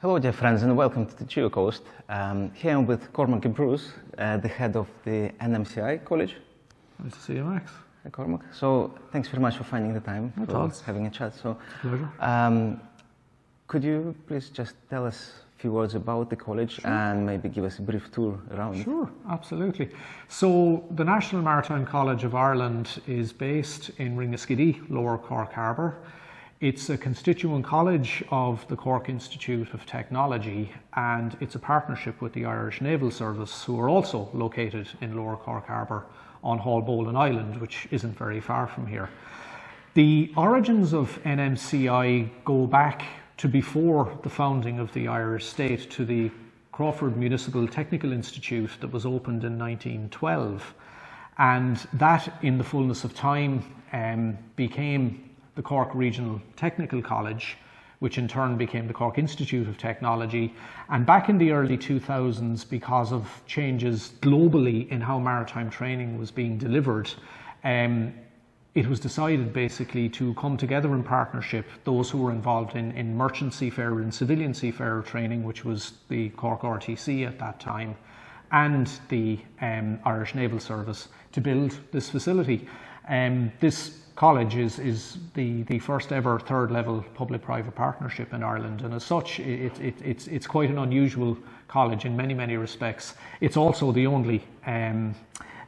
Hello dear friends and welcome to the GEOCOAST. Here I'm with Cormac Gebruers, the head of the NMCI college. Nice to see you, Max. Hi Cormac. So thanks very much for finding the time for having a chat. So, pleasure. Could you please just tell us a few words about the college and maybe give us a brief tour around? Sure, absolutely. So the National Maritime College of Ireland is based in Ringaskiddy, Lower Cork Harbour. It's a constituent college of the Cork Institute of Technology, and it's a partnership with the Irish Naval Service, who are also located in Lower Cork Harbour on Haulbowline Island, which isn't very far from here. The origins of NMCI go back to before the founding of the Irish state, to the Crawford Municipal Technical Institute that was opened in 1912, and that in the fullness of time became the Cork Regional Technical College, which in turn became the Cork Institute of Technology. And back in the early 2000s, because of changes globally in how maritime training was being delivered, it was decided basically to come together in partnership, those who were involved in merchant seafarer and civilian seafarer training, which was the Cork RTC at that time, and the Irish Naval Service, to build this facility. This college is the first ever third level public-private partnership in Ireland, and as such it's quite an unusual college in many respects. It's also the only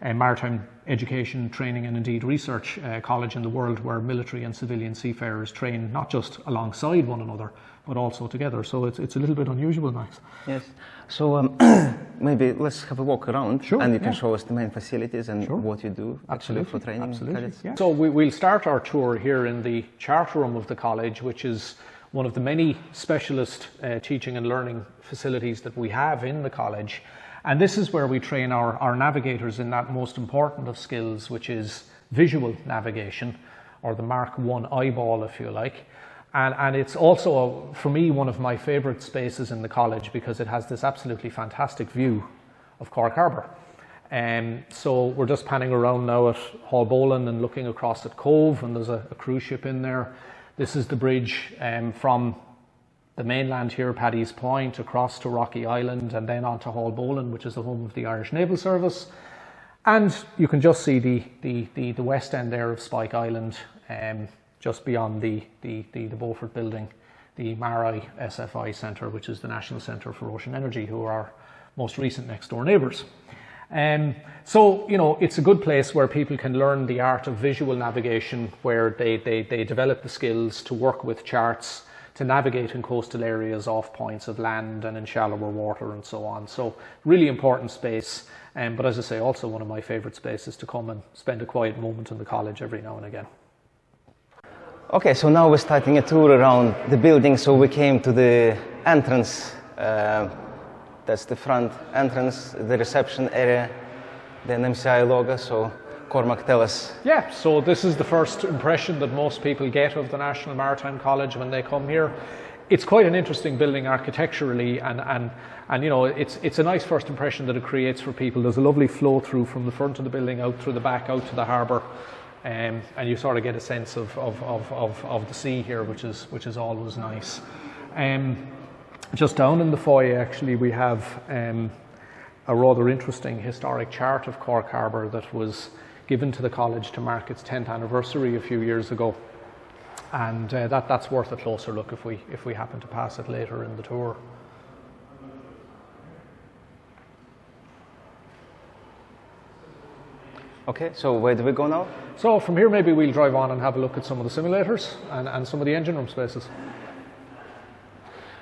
maritime education, training and indeed research college in the world where military and civilian seafarers train not just alongside one another but also together. So it's a little bit unusual, Max. Yes. So maybe let's have a walk around, and you can show us the main facilities and what you do actually for training cadets. Yeah. So we'll start our tour here in the charter room of the college, which is one of the many specialist teaching and learning facilities that we have in the college. And this is where we train our navigators in that most important of skills, which is visual navigation, or the Mark 1 eyeball, if you like. And it's also, for me, one of my favourite spaces in the college because it has this absolutely fantastic view of Cork Harbour. So we're just panning around now at Haulbowline and looking across at Cove, and there's a cruise ship in there. This is the bridge from the mainland here, Paddy's Point, across to Rocky Island and then on to Haulbowline, which is the home of the Irish Naval Service. And you can just see the west end there of Spike Island, just beyond the Beaufort building, the Maritime SFI Centre, which is the National Centre for Ocean Energy, who are our most recent next door neighbours. So, you know, it's a good place where people can learn the art of visual navigation, where they develop the skills to work with charts, to navigate in coastal areas off points of land and in shallower water and so on. So really important space, but as I say, also one of my favourite spaces to come and spend a quiet moment in the college every now and again. Okay, so now we're starting a tour around the building. So we came to the entrance, that's the front entrance, the reception area, the NMCI logo. So Cormac, tell us. Yeah, so this is the first impression that most people get of the National Maritime College when they come here. It's quite an interesting building architecturally, and you know, it's a nice first impression that it creates for people. There's a lovely flow through from the front of the building out through the back out to the harbour, and you sort of get a sense of the sea here, which is always nice. Just down in the foyer, actually, we have a rather interesting historic chart of Cork Harbour that was given to the college to mark its 10th anniversary a few years ago, and that's worth a closer look if we happen to pass it later in the tour. Okay, so where do we go now? So from here maybe we'll drive on and have a look at some of the simulators and some of the engine room spaces.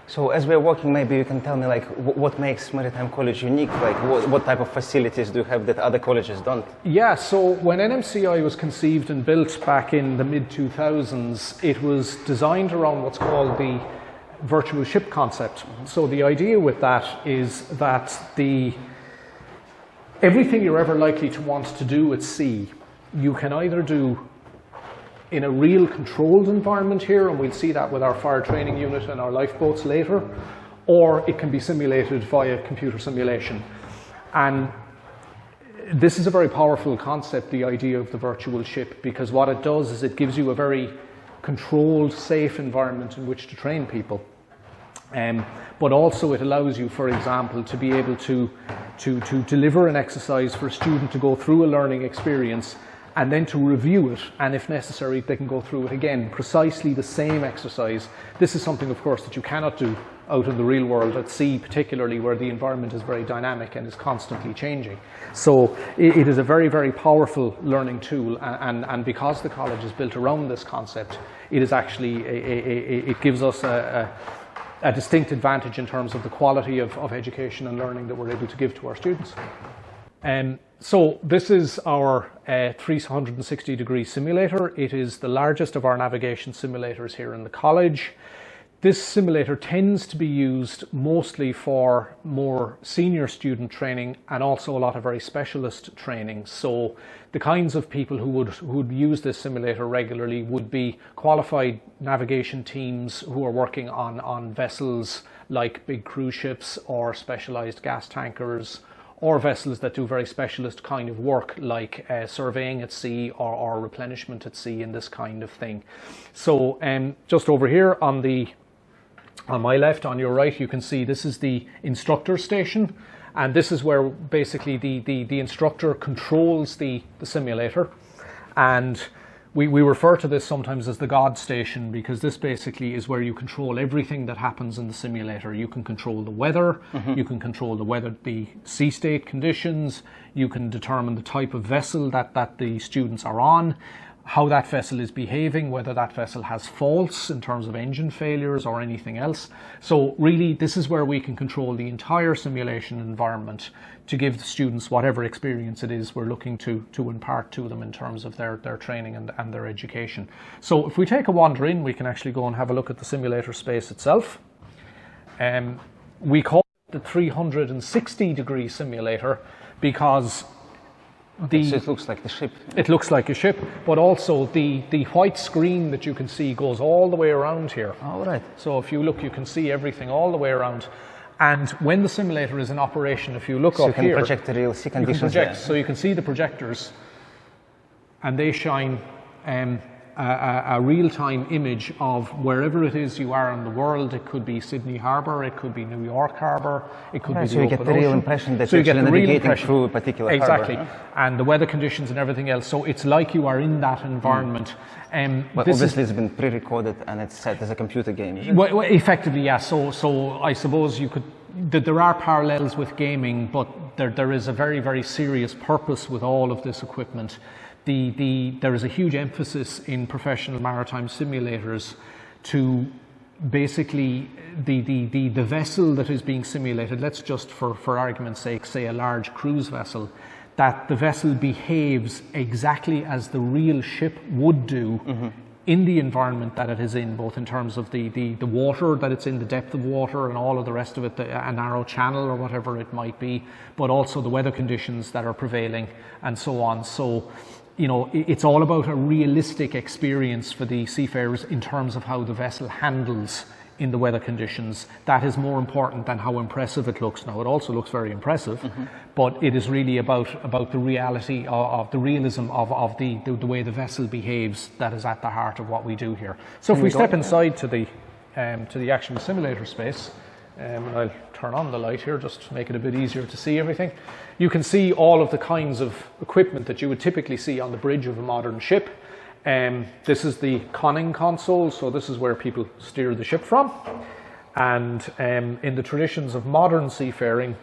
So as we're walking, maybe you can tell me, like, what makes Maritime College unique? Like, what type of facilities do you have that other colleges don't? Yeah, so when NMCI was conceived and built back in the mid-2000s, it was designed around what's called the virtual ship concept. So the idea with that is that everything you're ever likely to want to do at sea, you can either do in a real controlled environment here, and we'll see that with our fire training unit and our lifeboats later, or it can be simulated via computer simulation. And this is a very powerful concept, the idea of the virtual ship, because what it does is it gives you a very controlled, safe environment in which to train people. But also it allows you, for example, to be able to deliver an exercise for a student to go through a learning experience and then to review it, and if necessary they can go through it again, precisely the same exercise. This is something, of course, that you cannot do out in the real world, at sea particularly, where the environment is very dynamic and is constantly changing. So it is a very, very powerful learning tool, and because the college is built around this concept, it is actually, it gives us a distinct advantage in terms of the quality of education and learning that we're able to give to our students. So this is our 360-degree simulator. It is the largest of our navigation simulators here in the college. This simulator tends to be used mostly for more senior student training and also a lot of very specialist training. So the kinds of people who would use this simulator regularly would be qualified navigation teams who are working on vessels like big cruise ships or specialized gas tankers, or vessels that do very specialist kind of work like surveying at sea or replenishment at sea and this kind of thing. So just over here on my left, on your right, you can see this is the instructor station, and this is where basically the instructor controls the simulator, and we refer to this sometimes as the God station, because this basically is where you control everything that happens in the simulator. You can control the weather, you can control the sea state conditions, you can determine the type of vessel that the students are on, how that vessel is behaving, whether that vessel has faults in terms of engine failures or anything else. So really, this is where we can control the entire simulation environment to give the students whatever experience it is we're looking to impart to them in terms of their training and their education. So if we take a wander in, we can actually go and have a look at the simulator space itself. We call it the 360-degree simulator because so it looks like the ship. It looks like a ship, but also the white screen that you can see goes all the way around here. All right. So if you look, you can see everything all the way around. And when the simulator is in operation, if you look up here, you can project the real sea conditions. You can project, so you can see the projectors, and they shine a real-time image of wherever it is you are in the world. It could be Sydney Harbour, it could be New York Harbour, it could be the open ocean. So you get the real impression that you're navigating through a particular harbour. Exactly, and the weather conditions and everything else. So it's like you are in that environment. But obviously it's been pre-recorded and it's set as a computer game, isn't it? Well, effectively, yeah. So I suppose you could. There are parallels with gaming, but there is a very, very serious purpose with all of this equipment. There is a huge emphasis in professional maritime simulators to basically the vessel that is being simulated. Let's just, for argument's sake, say a large cruise vessel, that the vessel behaves exactly as the real ship would do in the environment that it is in, both in terms of the water that it's in, the depth of water and all of the rest of it, a narrow channel or whatever it might be, but also the weather conditions that are prevailing and so on. So, you know, it's all about a realistic experience for the seafarers in terms of how the vessel handles in the weather conditions. That is more important than how impressive it looks. Now, it also looks very impressive, but it is really about the reality of the realism of the way the vessel behaves that is at the heart of what we do here. So if we step inside to the actual simulator space, I'll turn on the light here just to make it a bit easier to see everything. You can see all of the kinds of equipment that you would typically see on the bridge of a modern ship. This is the conning console, so this is where people steer the ship from. And in the traditions of modern seafaring,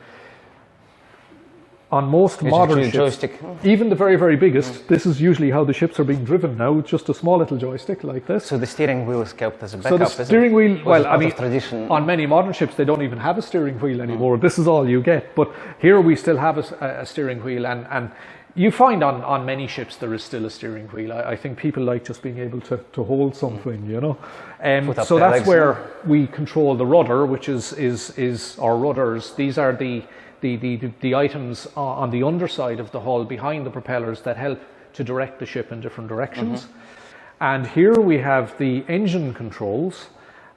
on most modern ships, joystick. Even the very, very biggest, this is usually how the ships are being driven now, just a small little joystick like this. So the steering wheel is kept as a backup, so the steering wheel, well, I mean, tradition? On many modern ships, they don't even have a steering wheel anymore. This is all you get. But here we still have a steering wheel, and you find on many ships there is still a steering wheel. I think people like just being able to hold something, you know. So that's where we control the rudder, which is our rudders. These are the items on the underside of the hull behind the propellers that help to direct the ship in different directions. And here we have the engine controls,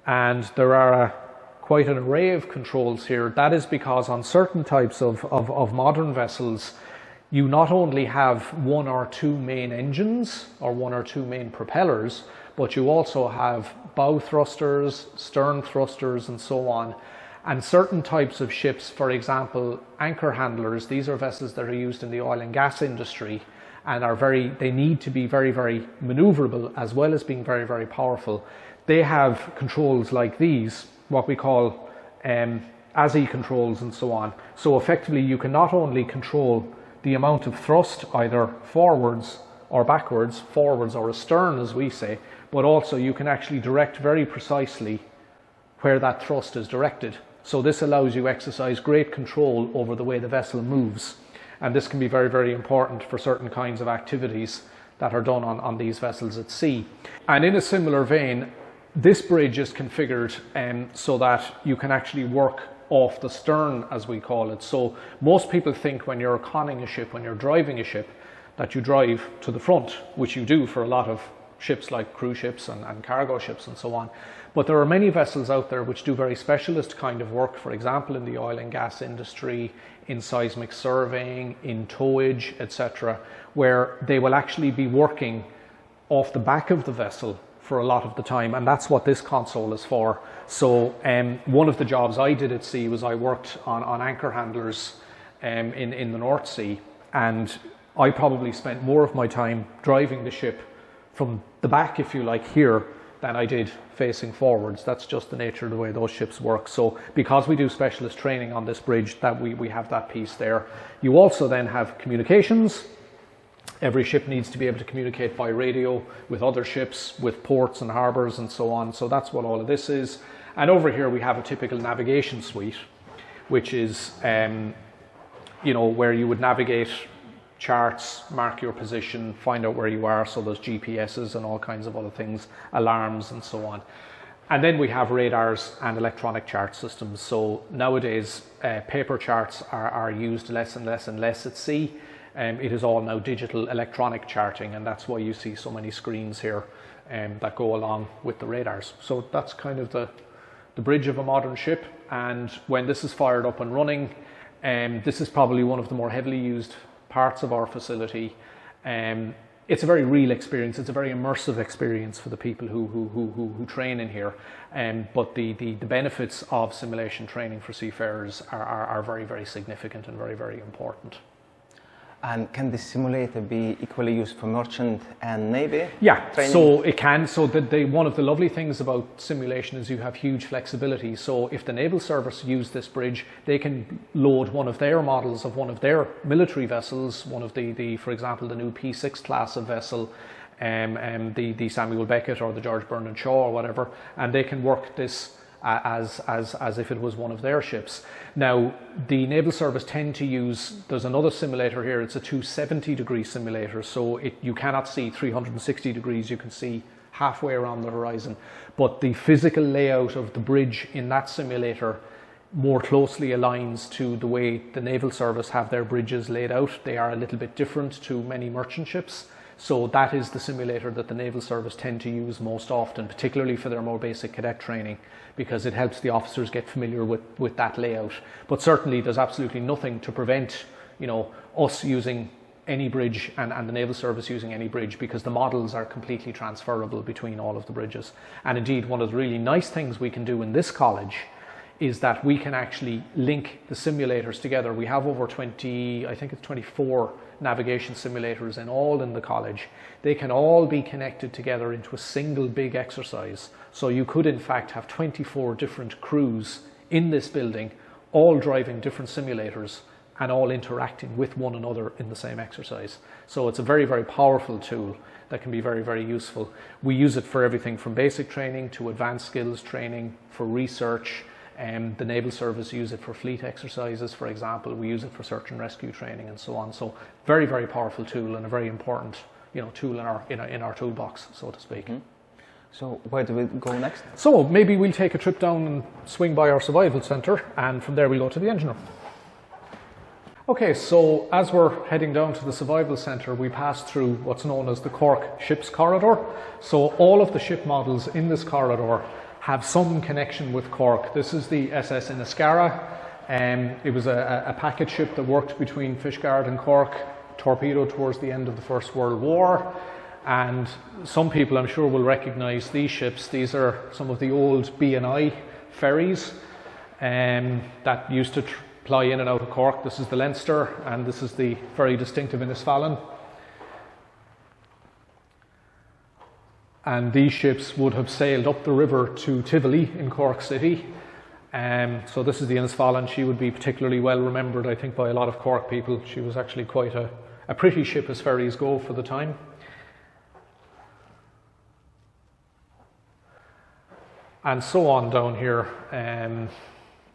and there are quite an array of controls here. That is because on certain types of modern vessels, you not only have one or two main engines or one or two main propellers, but you also have bow thrusters, stern thrusters, and so on. And certain types of ships, for example, anchor handlers, these are vessels that are used in the oil and gas industry and they need to be very, very maneuverable as well as being very, very powerful. They have controls like these, what we call ASI controls and so on. So effectively you can not only control the amount of thrust either forwards or backwards, forwards or astern as we say, but also you can actually direct very precisely where that thrust is directed. So this allows you to exercise great control over the way the vessel moves. And this can be very, very important for certain kinds of activities that are done on these vessels at sea. And in a similar vein, this bridge is configured so that you can actually work off the stern, as we call it. So most people think when you're conning a ship, when you're driving a ship, that you drive to the front, which you do for a lot of ships like cruise ships and cargo ships and so on. But there are many vessels out there which do very specialist kind of work, for example, in the oil and gas industry, in seismic surveying, in towage, etc., where they will actually be working off the back of the vessel for a lot of the time, and that's what this console is for. So one of the jobs I did at sea was I worked on anchor handlers in the North Sea, and I probably spent more of my time driving the ship from the back, if you like, here, than I did facing forwards. That's just the nature of the way those ships work. So because we do specialist training on this bridge, that we have that piece there. You also then have communications. Every ship needs to be able to communicate by radio with other ships, with ports and harbours and so on. So that's what all of this is. And over here we have a typical navigation suite, which is where you would navigate charts, mark your position, find out where you are. So there's GPSs and all kinds of other things, alarms and so on. And then we have radars and electronic chart systems. So nowadays paper charts are used less and less and less at sea. It is all now digital electronic charting, and that's why you see so many screens here that go along with the radars. So that's kind of the bridge of a modern ship. And when this is fired up and running, this is probably one of the more heavily used parts of our facility. It's a very real experience. It's a very immersive experience for the people who train in here. But the benefits of simulation training for seafarers are very, very significant and very, very important. And can this simulator be equally used for merchant and navy? Yeah, training? so it can. So one of the lovely things about simulation is you have huge flexibility. So if the naval service use this bridge, they can load one of their models of one of their military vessels, one of the for example, the new P6 class of vessel, the Samuel Beckett or the George Bernard Shaw or whatever, and they can work this as if it was one of their ships. Now, the naval service tend to use, there's another simulator here, it's a 270-degree simulator, so you cannot see 360 degrees, you can see halfway around the horizon. But the physical layout of the bridge in that simulator more closely aligns to the way the naval service have their bridges laid out. They are a little bit different to many merchant ships. So that is the simulator that the naval service tend to use most often, particularly for their more basic cadet training, because it helps the officers get familiar with that layout. But certainly there's absolutely nothing to prevent, us using any bridge and the naval service using any bridge, because the models are completely transferable between all of the bridges. And indeed, one of the really nice things we can do in this college is that we can actually link the simulators together. We have over 24 navigation simulators in the college. They can all be connected together into a single big exercise. So you could in fact have 24 different crews in this building, all driving different simulators and all interacting with one another in the same exercise. So it's a very, very powerful tool that can be very, very useful. We use it for everything from basic training to advanced skills training, for research. The naval service use it for fleet exercises, for example. We use it for search and rescue training and so on. So very, very powerful tool and a very important tool in our toolbox, so to speak. Mm-hmm. So where do we go next? So maybe we'll take a trip down and swing by our survival centre, and from there we'll go to the engine room. Okay, so as we're heading down to the survival centre, we pass through what's known as the Cork Ships Corridor. So all of the ship models in this corridor have some connection with Cork. This is the SS Inniscarra. It was a packet ship that worked between Fishguard and Cork, torpedoed towards the end of the First World War. And some people, I'm sure, will recognise these ships. These are some of the old B&I ferries that used to ply in and out of Cork. This is the Leinster, and this is the very distinctive Innisfallen. And these ships would have sailed up the river to Tivoli in Cork City. So this is the Innisfallen. She would be particularly well remembered, I think, by a lot of Cork people. She was actually quite a pretty ship as ferries go for the time. And so on down here.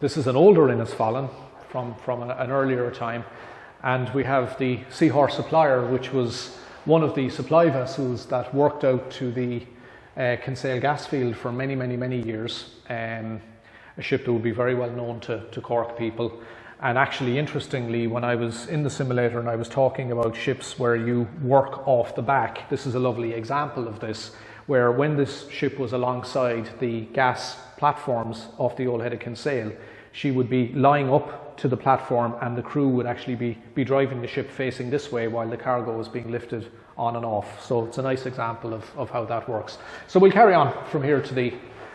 This is an older Innisfallen from an earlier time. And we have the Seahorse Supplier, which was one of the supply vessels that worked out to the Kinsale gas field for many, many, many years. A ship that would be very well known to Cork people. And actually, interestingly, when I was in the simulator and I was talking about ships where you work off the back, this is a lovely example of this, where when this ship was alongside the gas platforms off the old head of Kinsale, she would be lying up to the platform and the crew would actually be driving the ship facing this way while the cargo was being lifted on and off. So it's a nice example of how that works. So we'll carry on from here to the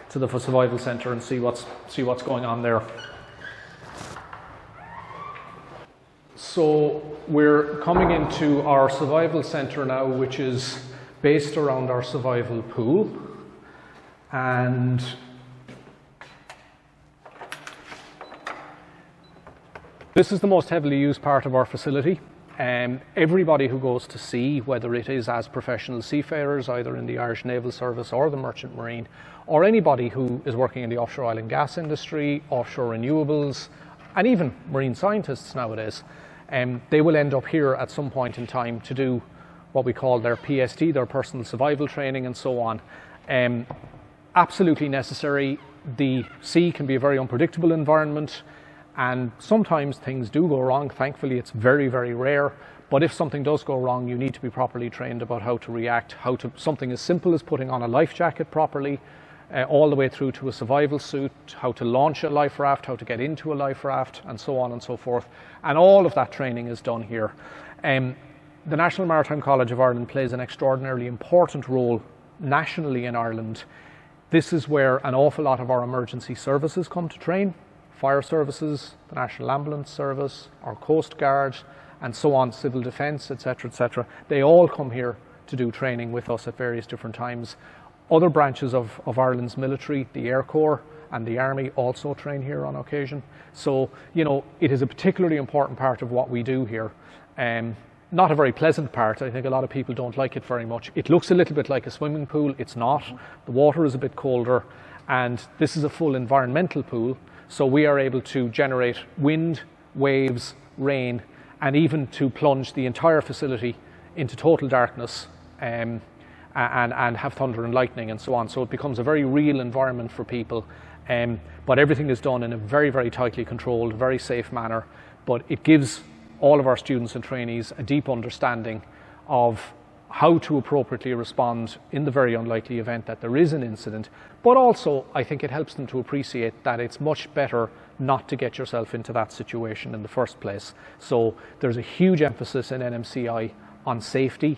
survival centre and see what's going on there. So we're coming into our survival centre now, which is based around our survival pool. And this is the most heavily used part of our facility. Everybody who goes to sea, whether it is as professional seafarers, either in the Irish Naval Service or the Merchant Marine, or anybody who is working in the offshore oil and gas industry, offshore renewables, and even marine scientists nowadays, they will end up here at some point in time to do what we call their PST, their personal survival training, and so on. Absolutely necessary. The sea can be a very unpredictable environment, and sometimes things do go wrong. Thankfully, it's very, very rare. But if something does go wrong, you need to be properly trained about how to react, something as simple as putting on a life jacket properly, all the way through to a survival suit, how to launch a life raft, how to get into a life raft, and so on and so forth. And all of that training is done here. The National Maritime College of Ireland plays an extraordinarily important role nationally in Ireland. This is where an awful lot of our emergency services come to train. Fire services, the National Ambulance Service, our Coast Guard, and so on, civil defence, etc., etc. They all come here to do training with us at various different times. Other branches of Ireland's military, the Air Corps and the Army, also train here on occasion. So, it is a particularly important part of what we do here. Not a very pleasant part. I think a lot of people don't like it very much. It looks a little bit like a swimming pool. It's not. The water is a bit colder, and this is a full environmental pool. So we are able to generate wind, waves, rain, and even to plunge the entire facility into total darkness and have thunder and lightning and so on. So it becomes a very real environment for people. But everything is done in a very, very tightly controlled, very safe manner. But it gives all of our students and trainees a deep understanding of how to appropriately respond in the very unlikely event that there is an incident. But also, I think it helps them to appreciate that it's much better not to get yourself into that situation in the first place. So there's a huge emphasis in NMCI on safety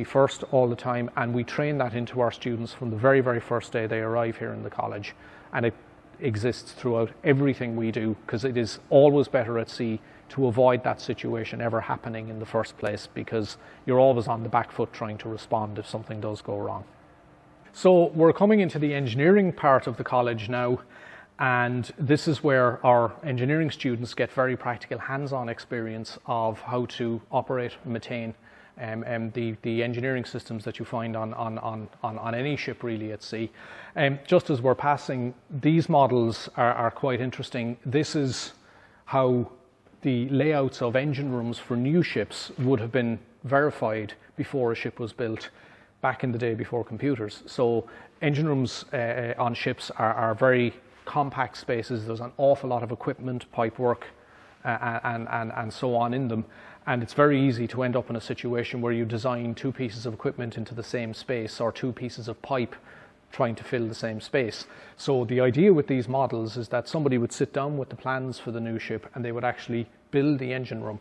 first all the time, and we train that into our students from the very, very first day they arrive here in the college. And it exists throughout everything we do, because it is always better at sea to avoid that situation ever happening in the first place, because you're always on the back foot trying to respond if something does go wrong. So we're coming into the engineering part of the college now, and this is where our engineering students get very practical hands-on experience of how to operate and maintain the engineering systems that you find on any ship really at sea. Just as we're passing, these models are quite interesting. This is how the layouts of engine rooms for new ships would have been verified before a ship was built, back in the day before computers. So engine rooms on ships are very compact spaces. There's an awful lot of equipment, pipework, and so on in them. And it's very easy to end up in a situation where you design two pieces of equipment into the same space, or two pieces of pipe trying to fill the same space. So the idea with these models is that somebody would sit down with the plans for the new ship and they would actually build the engine room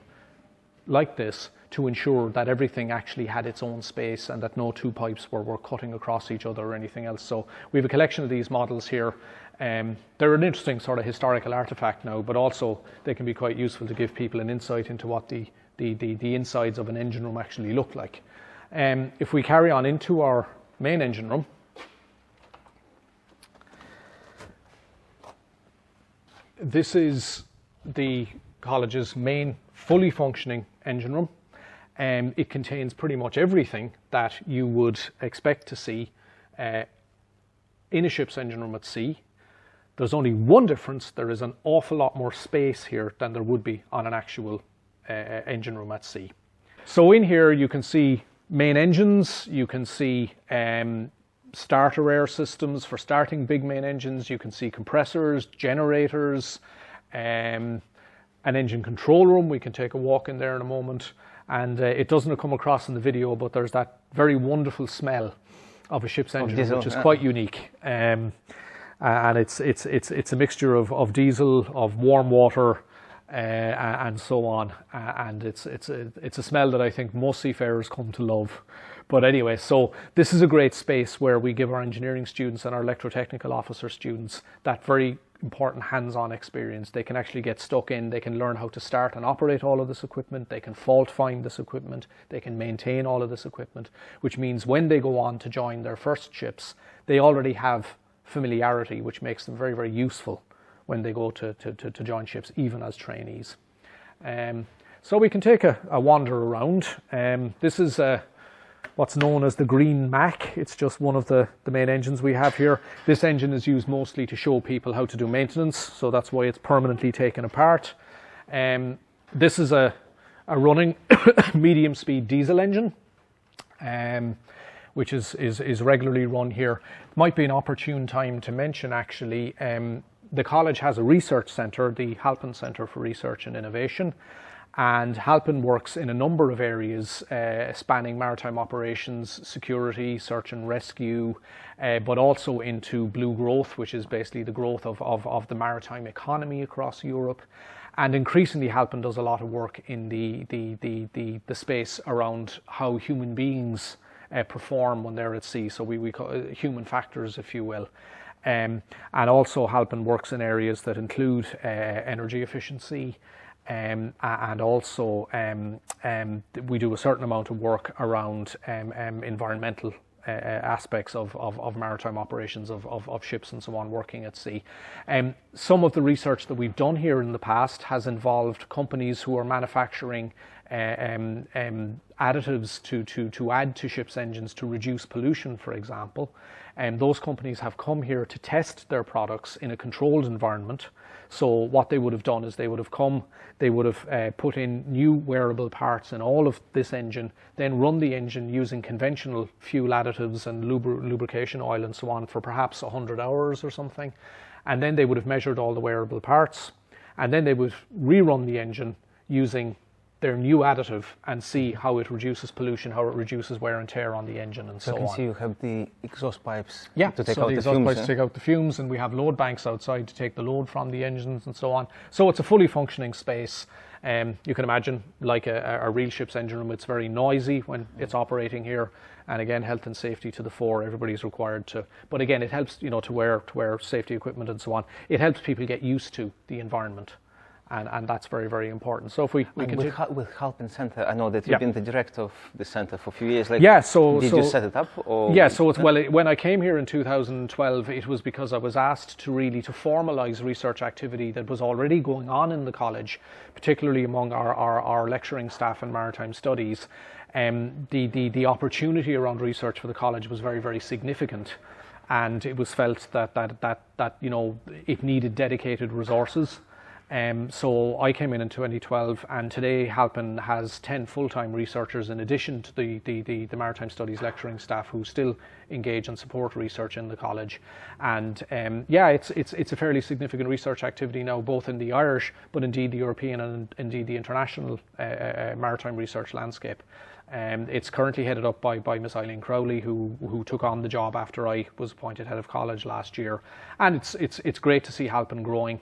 like this to ensure that everything actually had its own space and that no two pipes were cutting across each other or anything else. So we have a collection of these models here. They're an interesting sort of historical artifact now, but also they can be quite useful to give people an insight into what the insides of an engine room actually look like. If we carry on into our main engine room, this is the college's main fully functioning engine room. It contains pretty much everything that you would expect to see in a ship's engine room at sea. There's only one difference. There is an awful lot more space here than there would be on an actual engine room at sea. So in here you can see main engines, you can see starter air systems for starting big main engines, you can see compressors, generators, an engine control room. We can take a walk in there in a moment, and it doesn't come across in the video, but there's that very wonderful smell of a ship's engine room, which is quite unique. And it's a mixture of diesel, of warm water, and so on, and it's a smell that I think most seafarers come to love. But anyway, so this is a great space where we give our engineering students and our electrotechnical officer students that very important hands-on experience. They can actually get stuck in, they can learn how to start and operate all of this equipment, they can fault find this equipment, they can maintain all of this equipment, which means when they go on to join their first ships, they already have familiarity, which makes them very, very useful when they go to join ships, even as trainees. So we can take a wander around. This is what's known as the Green Mac. It's just one of the main engines we have here. This engine is used mostly to show people how to do maintenance, so that's why it's permanently taken apart. This is a running medium speed diesel engine, which is regularly run here. It might be an opportune time to mention actually, the college has a research centre, the Halpin Centre for Research and Innovation, and Halpin works in a number of areas spanning maritime operations, security, search and rescue, but also into blue growth, which is basically the growth of the maritime economy across Europe. And increasingly Halpin does a lot of work in the space around how human beings perform when they're at sea, so we call it human factors, if you will. And also Halpin works in areas that include energy efficiency, and also we do a certain amount of work around environmental aspects of maritime operations of ships and so on working at sea. Some of the research that we've done here in the past has involved companies who are manufacturing additives to add to ships' engines to reduce pollution, for example. And those companies have come here to test their products in a controlled environment. So what they would have done is they would have put in new wearable parts in all of this engine, then run the engine using conventional fuel additives and lubrication oil and so on for perhaps 100 hours or something. And then they would have measured all the wearable parts, and then they would rerun the engine using their new additive and see how it reduces pollution, how it reduces wear and tear on the engine, and so on. So I can see you have the exhaust pipes to take out the fumes. Yeah, so the exhaust pipes to take out the fumes, and we have load banks outside to take the load from the engines and so on. So it's a fully functioning space. You can imagine, like a real ship's engine room, it's very noisy when it's operating here. And again, health and safety to the fore. Everybody's required to, but again, it helps, to wear safety equipment and so on. It helps people get used to the environment. And that's very, very important. So if we continue with Halpin Centre, I know that you've been the director of the centre for a few years. Did you set it up? Or? Yeah. So when I came here in 2012, it was because I was asked to formalise research activity that was already going on in the college, particularly among our lecturing staff in maritime studies. The opportunity around research for the college was very, very significant, and it was felt that it needed dedicated resources. So I came in 2012, and today Halpin has 10 full-time researchers in addition to the Maritime Studies lecturing staff who still engage and support research in the college. And it's a fairly significant research activity now, both in the Irish, but indeed the European and indeed the international maritime research landscape. It's currently headed up by Miss Eileen Crowley, who took on the job after I was appointed head of college last year. And it's great to see Halpin growing.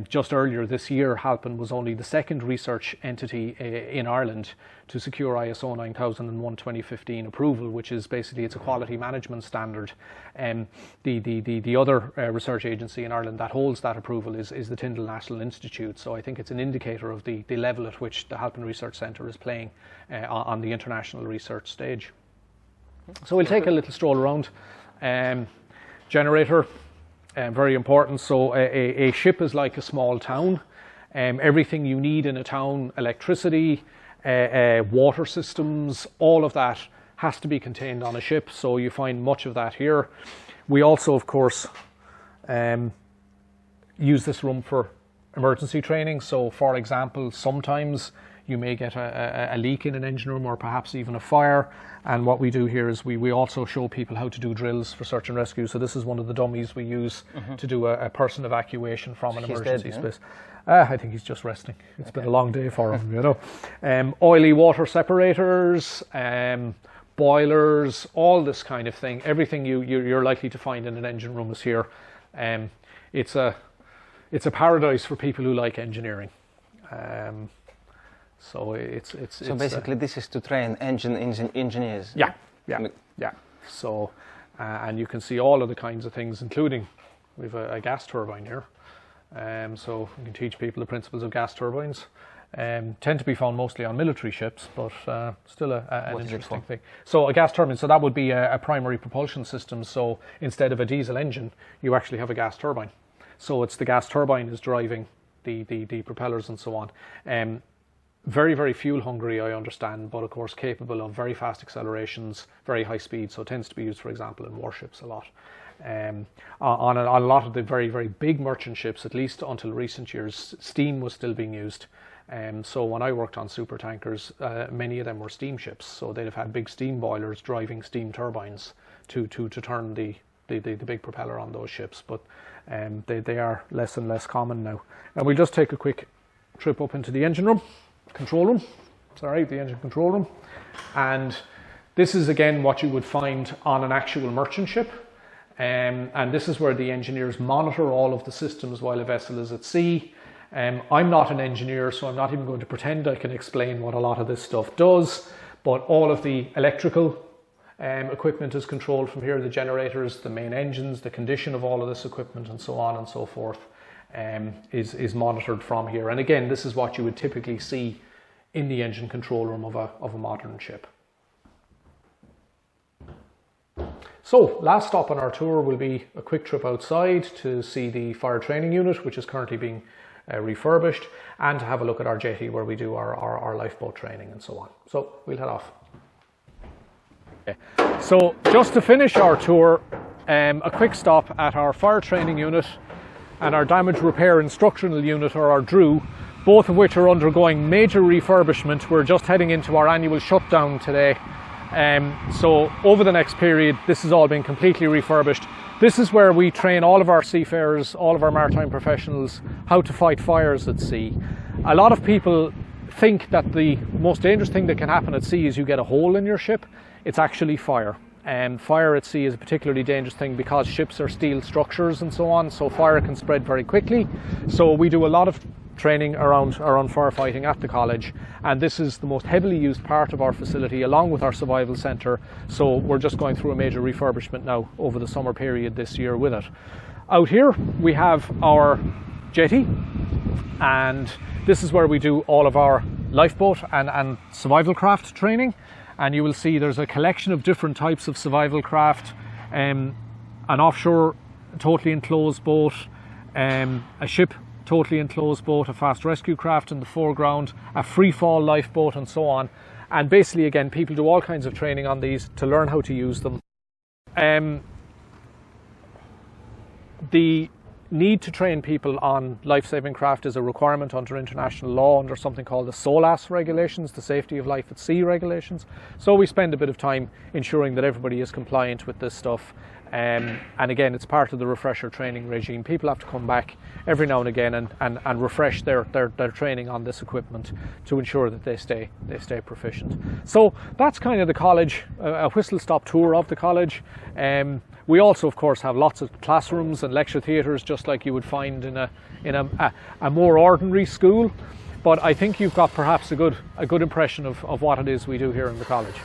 Just earlier this year, Halpin was only the second research entity in Ireland to secure ISO 9001 2015 approval, which is basically, it's a quality management standard. The other research agency in Ireland that holds that approval is the Tyndall National Institute. So I think it's an indicator of the level at which the Halpin Research Centre is playing on the international research stage. So we'll take a little stroll around. Generator. Very important. So a ship is like a small town. Everything you need in a town, electricity, water systems, all of that has to be contained on a ship. So you find much of that here. We also, of course, use this room for emergency training. So, for example, sometimes you may get a leak in an engine room, or perhaps even a fire. And what we do here is we also show people how to do drills for search and rescue. So this is one of the dummies we use to do a person evacuation from an emergency space. I think he's just resting. It's been a long day for him, you know. Oily water separators, boilers, all this kind of thing. Everything you're likely to find in an engine room is here. It's a paradise for people who like engineering. So it's basically this is to train engineers. Yeah. So and you can see all of the kinds of things, including we've a gas turbine here. So you can teach people the principles of gas turbines. Tend to be found mostly on military ships, but still an interesting thing. So a gas turbine, so that would be a primary propulsion system. So instead of a diesel engine, you actually have a gas turbine. So it's the gas turbine is driving the propellers and so on. Very, very fuel hungry, I understand, but of course capable of very fast accelerations, very high speed. So it tends to be used, for example, in warships a lot. On a lot of the very, very big merchant ships, at least until recent years, steam was still being used. So when I worked on super tankers, many of them were steamships. So they'd have had big steam boilers driving steam turbines to turn the big propeller on those ships. But they are less and less common now. And we'll just take a quick trip up into the engine room. The engine control room. And this is again what you would find on an actual merchant ship. And this is where the engineers monitor all of the systems while a vessel is at sea. I'm not an engineer, so I'm not even going to pretend I can explain what a lot of this stuff does, but all of the electrical equipment is controlled from here, the generators, the main engines, the condition of all of this equipment and so on and so forth is monitored from here. And again, this is what you would typically see in the engine control room of a modern ship. So, last stop on our tour will be a quick trip outside to see the fire training unit, which is currently being refurbished, and to have a look at our jetty where we do our lifeboat training and so on. So, we'll head off. Okay. So, just to finish our tour, a quick stop at our fire training unit and our damage repair instructional unit, or our DRU, both of which are undergoing major refurbishment. We're just heading into our annual shutdown today. So over the next period, this has all been completely refurbished. This is where we train all of our seafarers, all of our maritime professionals, how to fight fires at sea. A lot of people think that the most dangerous thing that can happen at sea is you get a hole in your ship. It's actually fire. Fire at sea is a particularly dangerous thing because ships are steel structures and so on, so fire can spread very quickly. So we do a lot of training around firefighting at the college, and this is the most heavily used part of our facility along with our survival centre. So we're just going through a major refurbishment now over the summer period this year with it. Out here we have our jetty, and this is where we do all of our lifeboat and survival craft training. And you will see there's a collection of different types of survival craft, an offshore totally enclosed boat, a ship totally enclosed boat, a fast rescue craft in the foreground, a free fall lifeboat and so on. And basically again, people do all kinds of training on these to learn how to use them. The need to train people on life-saving craft is a requirement under international law, under something called the SOLAS regulations, the Safety of Life at Sea regulations. So we spend a bit of time ensuring that everybody is compliant with this stuff. And again, it's part of the refresher training regime. People have to come back every now and again and refresh their training on this equipment to ensure that they stay proficient. So that's kind of the college, a whistle-stop tour of the college. We also, of course, have lots of classrooms and lecture theatres, just like you would find in a more ordinary school. But I think you've got perhaps a good impression of what it is we do here in the college.